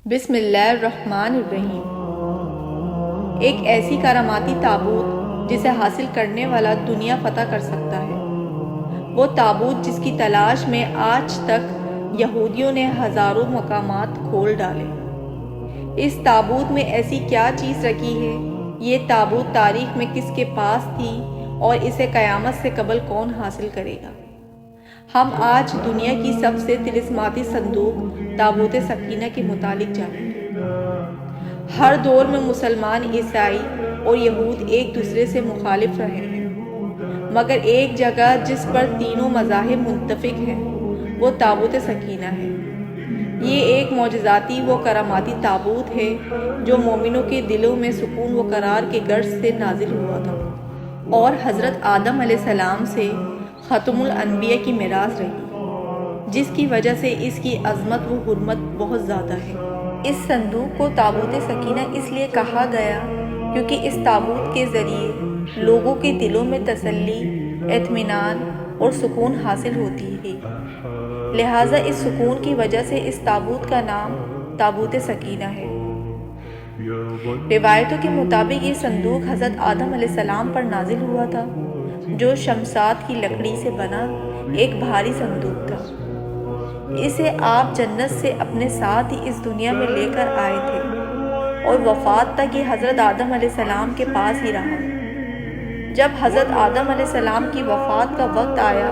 بسم اللہ الرحمن الرحیم۔ ایک ایسی کراماتی تابوت جسے حاصل کرنے والا دنیا فتح کر سکتا ہے، وہ تابوت جس کی تلاش میں آج تک یہودیوں نے ہزاروں مقامات کھول ڈالے۔ اس تابوت میں ایسی کیا چیز رکھی ہے؟ یہ تابوت تاریخ میں کس کے پاس تھی اور اسے قیامت سے قبل کون حاصل کرے گا؟ ہم آج دنیا کی سب سے طلسماتی صندوق تابوت سکینہ کے متعلق جانیں گے۔ ہر دور میں مسلمان، عیسائی اور یہود ایک دوسرے سے مخالف رہے ہیں، مگر ایک جگہ جس پر تینوں مذاہب متفق ہیں وہ تابوت سکینہ ہے۔ یہ ایک معجزاتی و کراماتی تابوت ہے جو مومنوں کے دلوں میں سکون و قرار کے غرض سے نازل ہوا تھا اور حضرت آدم علیہ السلام سے ختم الانبیاء کی میراث رہی، جس کی وجہ سے اس کی عظمت و حرمت بہت زیادہ ہے۔ اس صندوق کو تابوت سکینہ اس لیے کہا گیا کیونکہ اس تابوت کے ذریعے لوگوں کے دلوں میں تسلی، اطمینان اور سکون حاصل ہوتی ہے، لہٰذا اس سکون کی وجہ سے اس تابوت کا نام تابوت سکینہ ہے۔ روایتوں کے مطابق یہ صندوق حضرت آدم علیہ السلام پر نازل ہوا تھا، جو شمشاد کی لکڑی سے بنا ایک بھاری صندوق تھا۔ اسے آپ جنت سے اپنے ساتھ ہی اس دنیا میں لے کر آئے تھے اور وفات تک یہ حضرت آدم علیہ السلام کے پاس ہی رہا۔ جب حضرت آدم علیہ السلام کی وفات کا وقت آیا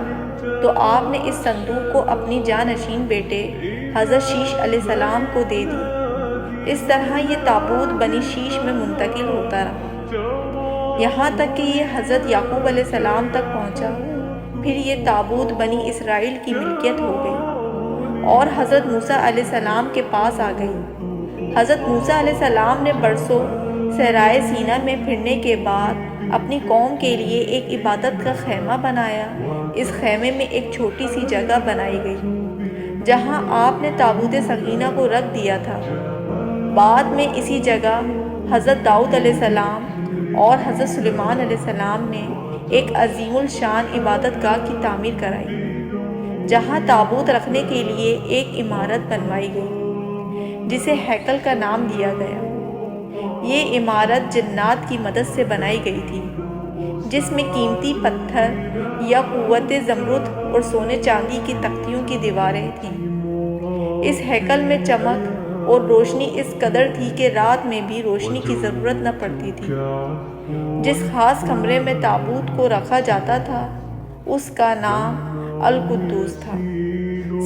تو آپ نے اس صندوق کو اپنی جانشین بیٹے حضرت شیش علیہ السلام کو دے دی۔ اس طرح یہ تابوت بنی شیش میں منتقل ہوتا رہا، یہاں تک کہ یہ حضرت یعقوب علیہ السلام تک پہنچا۔ پھر یہ تابوت بنی اسرائیل کی ملکیت ہو گئی اور حضرت موسیٰ علیہ السلام کے پاس آ گئی۔ حضرت موسیٰ علیہ السلام نے برسوں صحرائے سینا میں پھرنے کے بعد اپنی قوم کے لیے ایک عبادت کا خیمہ بنایا۔ اس خیمے میں ایک چھوٹی سی جگہ بنائی گئی جہاں آپ نے تابوت سکینہ کو رکھ دیا تھا۔ بعد میں اسی جگہ حضرت داؤد علیہ السلام اور حضرت سلیمان علیہ السلام نے ایک عظیم الشان عبادت گاہ کی تعمیر کرائی، جہاں تابوت رکھنے کے لیے ایک عمارت بنوائی گئی جسے ہیکل کا نام دیا گیا۔ یہ عمارت جنات کی مدد سے بنائی گئی تھی، جس میں قیمتی پتھر یا قوت زمرد اور سونے چاندی کی تختیوں کی دیواریں تھیں۔ اس ہیکل میں چمک اور روشنی اس قدر تھی کہ رات میں بھی روشنی کی ضرورت نہ پڑتی تھی۔ جس خاص کمرے میں تابوت کو رکھا جاتا تھا اس کا نام القدوس تھا۔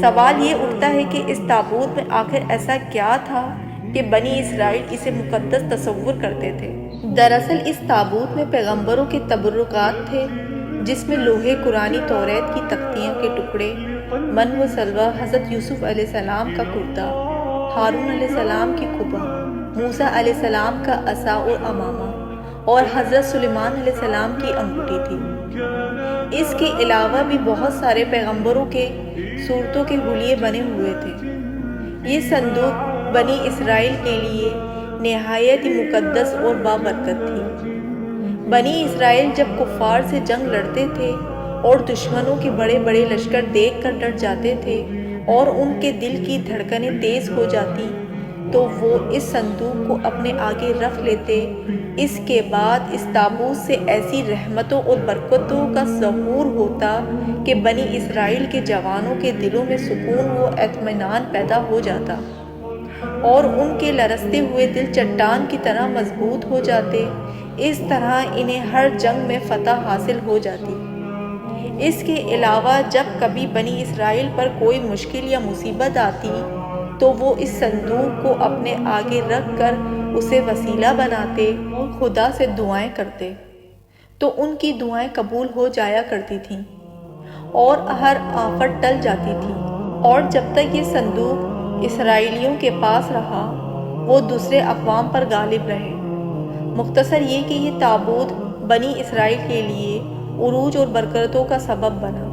سوال یہ اٹھتا ہے کہ اس تابوت میں آخر ایسا کیا تھا کہ بنی اسرائیل اسے مقدس تصور کرتے تھے؟ دراصل اس تابوت میں پیغمبروں کے تبرکات تھے، جس میں لوح قرآنی توریت کی تختیوں کے ٹکڑے، من و سلوہ، حضرت یوسف علیہ السلام کا کرتا، ہارون علیہ السلام کی قبہ، موسیٰ علیہ السلام کا عصا اور امامہ اور حضرت سلیمان علیہ السلام کی انگوٹھی تھی۔ اس کے علاوہ بھی بہت سارے پیغمبروں کے صورتوں کے حلیے بنے ہوئے تھے۔ یہ صندوق بنی اسرائیل کے لیے نہایت ہی مقدس اور بابرکت تھی۔ بنی اسرائیل جب کفار سے جنگ لڑتے تھے اور دشمنوں کے بڑے بڑے لشکر دیکھ کر ڈر جاتے تھے اور ان کے دل کی دھڑکنیں تیز ہو جاتی تو وہ اس صندوق کو اپنے آگے رکھ لیتے۔ اس کے بعد اس تابوت سے ایسی رحمتوں اور برکتوں کا ظہور ہوتا کہ بنی اسرائیل کے جوانوں کے دلوں میں سکون و اطمینان پیدا ہو جاتا اور ان کے لرزتے ہوئے دل چٹان کی طرح مضبوط ہو جاتے۔ اس طرح انہیں ہر جنگ میں فتح حاصل ہو جاتی۔ اس کے علاوہ جب کبھی بنی اسرائیل پر کوئی مشکل یا مصیبت آتی تو وہ اس صندوق کو اپنے آگے رکھ کر اسے وسیلہ بناتے، خدا سے دعائیں کرتے تو ان کی دعائیں قبول ہو جایا کرتی تھیں اور ہر آفت ٹل جاتی تھی۔ اور جب تک یہ صندوق اسرائیلیوں کے پاس رہا وہ دوسرے اقوام پر غالب رہے۔ مختصر یہ کہ یہ تابوت بنی اسرائیل کے لیے عروج اور برکتوں کا سبب بنا،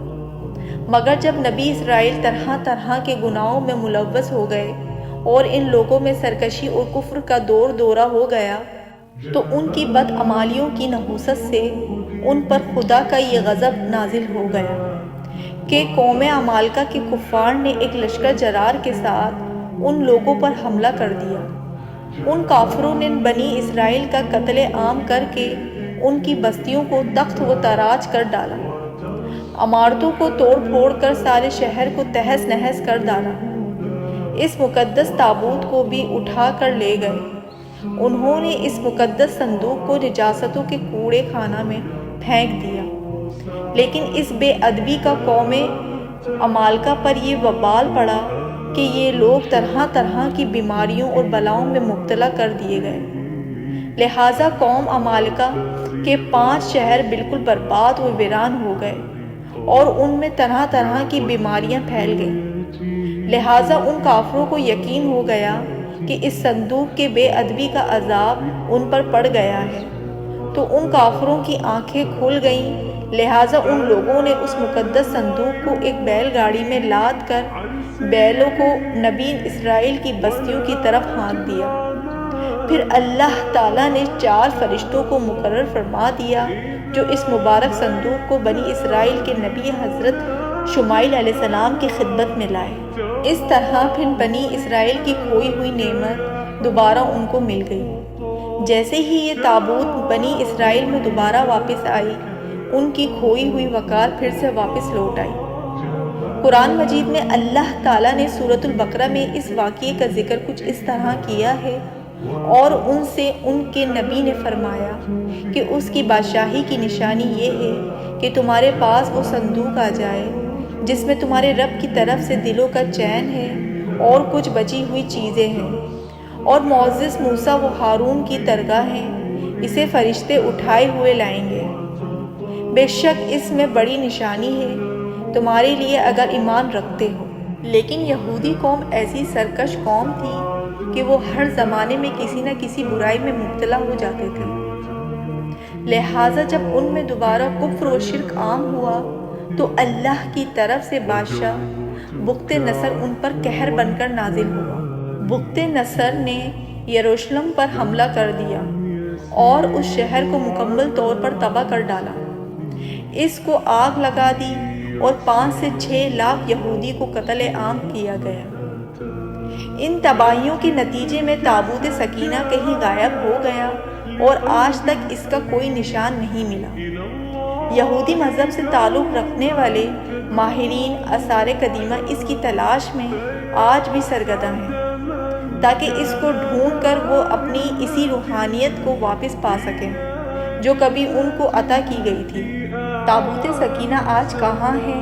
مگر جب نبی اسرائیل طرح طرح کے گناہوں میں ملوث ہو گئے اور ان لوگوں میں سرکشی اور کفر کا دور دورہ ہو گیا تو ان کی بدعمالیوں کی نحوست سے ان پر خدا کا یہ غضب نازل ہو گیا کہ قوم عمالقہ کے کفار نے ایک لشکر جرار کے ساتھ ان لوگوں پر حملہ کر دیا۔ ان کافروں نے بنی اسرائیل کا قتل عام کر کے ان کی بستیوں کو تخت و تاراج کر ڈالا، عمارتوں کو توڑ پھوڑ کر سارے شہر کو تہس نہس کر ڈالا۔ اس مقدس تابوت کو بھی اٹھا کر لے گئے۔ انہوں نے اس مقدس صندوق کو نجاستوں کے کوڑے خانہ میں پھینک دیا۔ لیکن اس بے ادبی کا قوم عمالقہ پر یہ وبال پڑا کہ یہ لوگ طرح طرح کی بیماریوں اور بلاؤں میں مبتلا کر دیے گئے۔ لہٰذا قوم عمالقہ کے 5 شہر بالکل برباد و ویران ہو گئے اور ان میں طرح طرح کی بیماریاں پھیل گئیں۔ لہٰذا ان کافروں کو یقین ہو گیا کہ اس صندوق کے بے ادبی کا عذاب ان پر پڑ گیا ہے، تو ان کافروں کی آنکھیں کھل گئیں۔ لہٰذا ان لوگوں نے اس مقدس صندوق کو ایک بیل گاڑی میں لاد کر بیلوں کو نبی اسرائیل کی بستیوں کی طرف ہانک دیا۔ پھر اللہ تعالیٰ نے 4 فرشتوں کو مقرر فرما دیا جو اس مبارک صندوق کو بنی اسرائیل کے نبی حضرت شمائیل علیہ السلام کی خدمت میں لائے۔ اس طرح پھر بنی اسرائیل کی کھوئی ہوئی نعمت دوبارہ ان کو مل گئی۔ جیسے ہی یہ تابوت بنی اسرائیل میں دوبارہ واپس آئی، ان کی کھوئی ہوئی وقار پھر سے واپس لوٹ آئی۔ قرآن مجید میں اللہ تعالیٰ نے سورۃ البقرہ میں اس واقعے کا ذکر کچھ اس طرح کیا ہے، اور ان سے ان کے نبی نے فرمایا کہ اس کی بادشاہی کی نشانی یہ ہے کہ تمہارے پاس وہ صندوق آ جائے جس میں تمہارے رب کی طرف سے دلوں کا چین ہے اور کچھ بچی ہوئی چیزیں ہیں، اور معزز موسیٰ و ہارون کی درگاہ ہیں، اسے فرشتے اٹھائے ہوئے لائیں گے۔ بے شک اس میں بڑی نشانی ہے تمہارے لیے اگر ایمان رکھتے ہو۔ لیکن یہودی قوم ایسی سرکش قوم تھی کہ وہ ہر زمانے میں کسی نہ کسی برائی میں مبتلا ہو جاتے تھے۔ لہٰذا جب ان میں دوبارہ کفر و شرک عام ہوا تو اللہ کی طرف سے بادشاہ بخت نصر ان پر قہر بن کر نازل ہوا۔ بخت نصر نے یروشلم پر حملہ کر دیا اور اس شہر کو مکمل طور پر تباہ کر ڈالا، اس کو آگ لگا دی اور 5 سے 6 لاکھ یہودی کو قتل عام کیا گیا۔ ان تباہیوں کے نتیجے میں تابوت سکینہ کہیں غائب ہو گیا اور آج تک اس کا کوئی نشان نہیں ملا۔ یہودی مذہب سے تعلق رکھنے والے ماہرین آثار قدیمہ اس کی تلاش میں آج بھی سرگرداں ہیں تاکہ اس کو ڈھونڈ کر وہ اپنی اسی روحانیت کو واپس پا سکیں جو کبھی ان کو عطا کی گئی تھی۔ تابوت سکینہ آج کہاں ہے،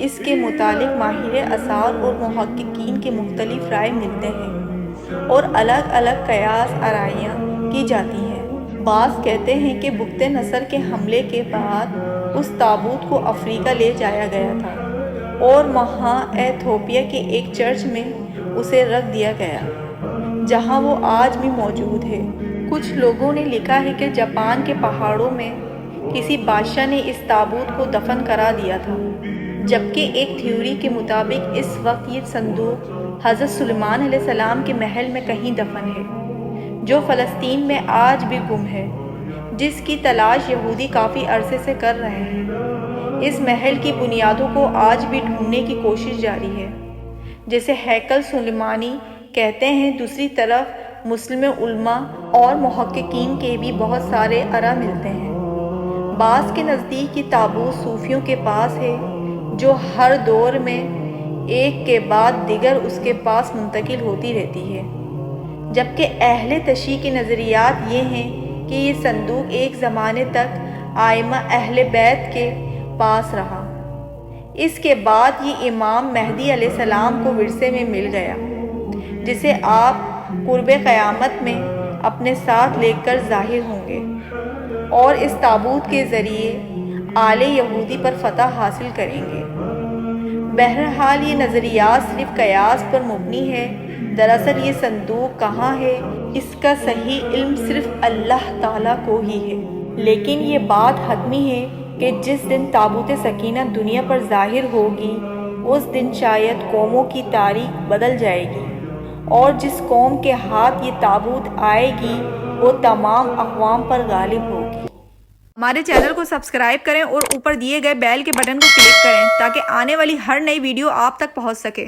اس کے متعلق ماہر آثار اور محققین کے مختلف رائے ملتے ہیں اور الگ الگ قیاس آرائیاں کی جاتی ہیں۔ بعض کہتے ہیں کہ بخت نصر کے حملے کے بعد اس تابوت کو افریقہ لے جایا گیا تھا اور وہاں ایتھوپیا کے ایک چرچ میں اسے رکھ دیا گیا جہاں وہ آج بھی موجود ہے۔ کچھ لوگوں نے لکھا ہے کہ جاپان کے پہاڑوں میں کسی بادشاہ نے اس تابوت کو دفن کرا دیا تھا، جبکہ ایک تھیوری کے مطابق اس وقت یہ صندوق حضرت سلیمان علیہ السلام کے محل میں کہیں دفن ہے جو فلسطین میں آج بھی گم ہے، جس کی تلاش یہودی کافی عرصے سے کر رہے ہیں۔ اس محل کی بنیادوں کو آج بھی ڈھونڈنے کی کوشش جاری ہے، جیسے ہیکل سلیمانی کہتے ہیں۔ دوسری طرف مسلم علماء اور محققین کے بھی بہت سارے آراء ملتے ہیں۔ بعض کے نزدیک یہ تابوت صوفیوں کے پاس ہے جو ہر دور میں ایک کے بعد دیگر اس کے پاس منتقل ہوتی رہتی ہے، جبکہ اہل تشیع کے نظریات یہ ہیں کہ یہ صندوق ایک زمانے تک ائمہ اہل بیت کے پاس رہا، اس کے بعد یہ امام مہدی علیہ السلام کو ورثے میں مل گیا، جسے آپ قرب قیامت میں اپنے ساتھ لے کر ظاہر ہوں گے اور اس تابوت کے ذریعے آل یہودی پر فتح حاصل کریں گے۔ بہرحال یہ نظریات صرف قیاس پر مبنی ہے۔ دراصل یہ صندوق کہاں ہے اس کا صحیح علم صرف اللہ تعالیٰ کو ہی ہے، لیکن یہ بات حتمی ہے کہ جس دن تابوت سکینہ دنیا پر ظاہر ہوگی اس دن شاید قوموں کی تاریخ بدل جائے گی، اور جس قوم کے ہاتھ یہ تابوت آئے گی وہ تمام اقوام پر غالب ہوگی۔ ہمارے چینل کو سبسکرائب کریں اور اوپر دیے گئے بیل کے بٹن کو کلک کریں تاکہ آنے والی ہر نئی ویڈیو آپ تک پہنچ سکے۔